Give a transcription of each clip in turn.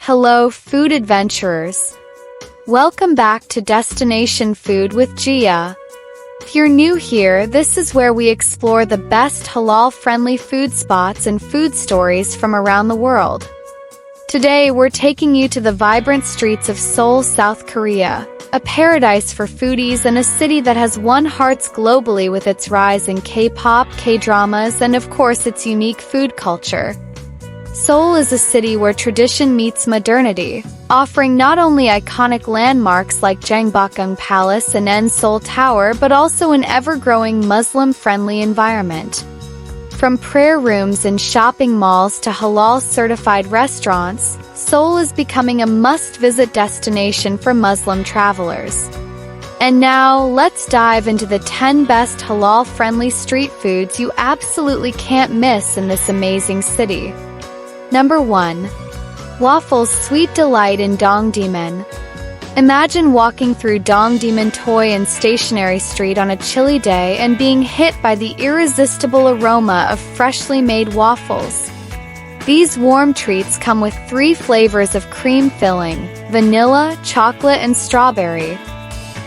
Hello, food adventurers. Welcome back to Destination Food with Jiya. If you're new here, this is where we explore the best halal-friendly food spots and food stories from around the world. Today, we're taking you to the vibrant streets of Seoul, South Korea, a paradise for foodies and a city that has won hearts globally with its rise in K-pop, K-dramas, and of course its unique food culture. Seoul is a city where tradition meets modernity, offering not only iconic landmarks like Gyeran Bbang Palace and Seoul Tower but also an ever-growing Muslim-friendly environment. From prayer rooms and shopping malls to halal-certified restaurants, Seoul is becoming a must-visit destination for Muslim travelers. And now, let's dive into the 10 best halal-friendly street foods you absolutely can't miss in this amazing city. Number 1. Waffles Sweet Delight in Dongdaemun. Imagine walking through Dongdaemun Toy and Stationery Street on a chilly day and being hit by the irresistible aroma of freshly made waffles. These warm treats come with 3 flavors of cream filling: vanilla, chocolate, and strawberry.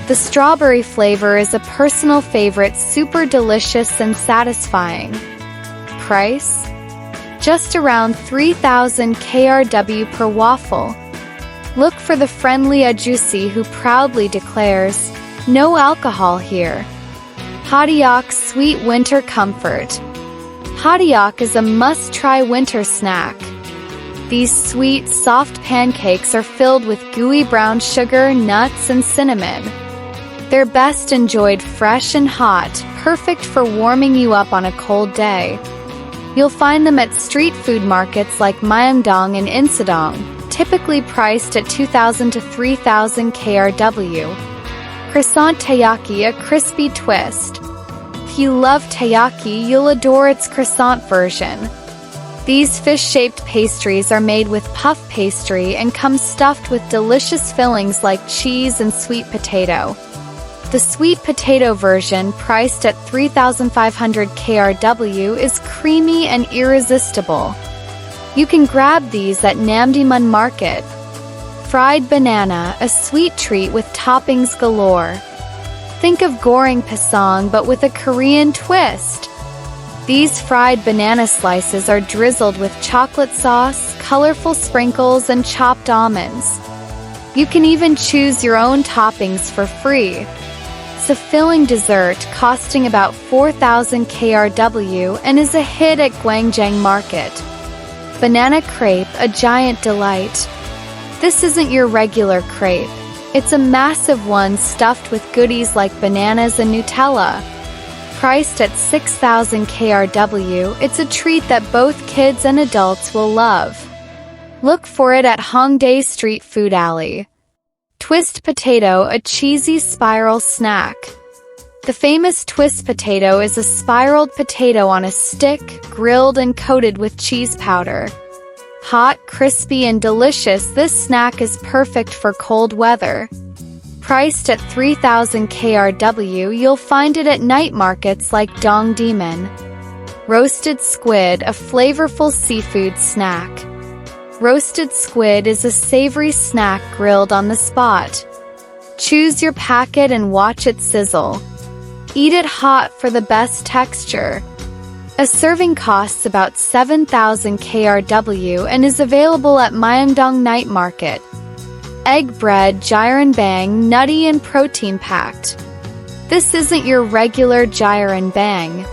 The strawberry flavor is a personal favorite, super delicious and satisfying. Price? Just around 3,000 KRW per waffle. Look for the friendly Ajusi who proudly declares, "No alcohol here." Hotteok Sweet Winter Comfort. Hotteok is a must-try winter snack. These sweet, soft pancakes are filled with gooey brown sugar, nuts, and cinnamon. They're best enjoyed fresh and hot, perfect for warming you up on a cold day. You'll find them at street food markets like Myeongdong and Insadong, typically priced at 2,000 to 3,000 KRW. Croissant Taiyaki, a crispy twist. If you love taiyaki, you'll adore its croissant version. These fish-shaped pastries are made with puff pastry and come stuffed with delicious fillings like cheese and sweet potato. The sweet potato version, priced at 3,500 KRW, is creamy and irresistible. You can grab these at Nangdaemun Market. Fried banana, a sweet treat with toppings galore. Think of goreng pisang but with a Korean twist. These fried banana slices are drizzled with chocolate sauce, colorful sprinkles, and chopped almonds. You can even choose your own toppings for free. It's a filling dessert costing about 4,000 KRW and is a hit at Gyeran Market. Banana crepe, a giant delight. This isn't your regular crepe. It's a massive one stuffed with goodies like bananas and Nutella. Priced at 6,000 KRW, it's a treat that both kids and adults will love. Look for it at Hongdae Street Food Alley. Twist potato, a cheesy spiral snack. The famous twist potato is a spiraled potato on a stick, grilled and coated with cheese powder. Hot, crispy, and delicious, this snack is perfect for cold weather. Priced at 3,000 KRW, you'll find it at night markets like Dongdaemun. Roasted squid, a flavorful seafood snack. Roasted squid is a savory snack grilled on the spot. Choose your packet and watch it sizzle. Eat it hot for the best texture. A serving costs about 7,000 KRW and is available at Myeongdong Night Market. Egg bread, Gyeran Bbang, nutty and protein-packed. This isn't your regular Gyeran Bbang.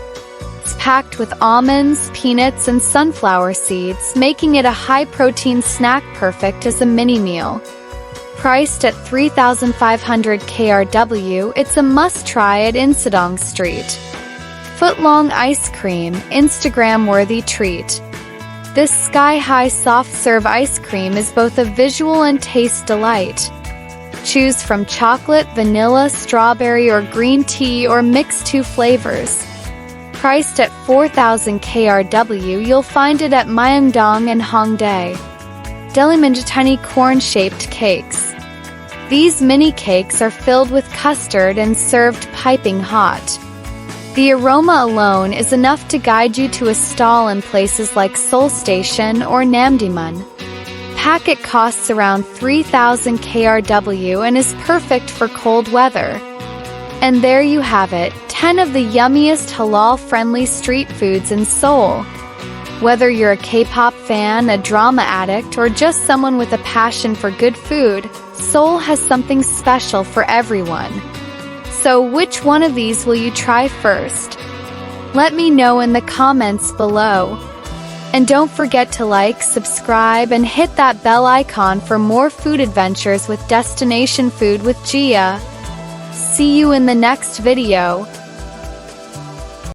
It's packed with almonds, peanuts, and sunflower seeds, making it a high-protein snack perfect as a mini-meal. Priced at 3,500 KRW, it's a must-try at Insadong Street. Footlong ice cream, Instagram-worthy treat. This sky-high soft-serve ice cream is both a visual and taste delight. Choose from chocolate, vanilla, strawberry, or green tea, or mix 2 flavors. Priced at 4,000 KRW, you'll find it at Myeongdong and Hongdae. Dongdaemun tiny corn-shaped cakes. These mini cakes are filled with custard and served piping hot. The aroma alone is enough to guide you to a stall in places like Seoul Station or Nangdaemun. packet costs around 3,000 KRW and is perfect for cold weather. And there you have it, 10 of the yummiest halal-friendly street foods in Seoul. Whether you're a K-pop fan, a drama addict, or just someone with a passion for good food, Seoul has something special for everyone. So which one of these will you try first? Let me know in the comments below. And don't forget to like, subscribe, and hit that bell icon for more food adventures with Destination Food with Jiya. See you in the next video.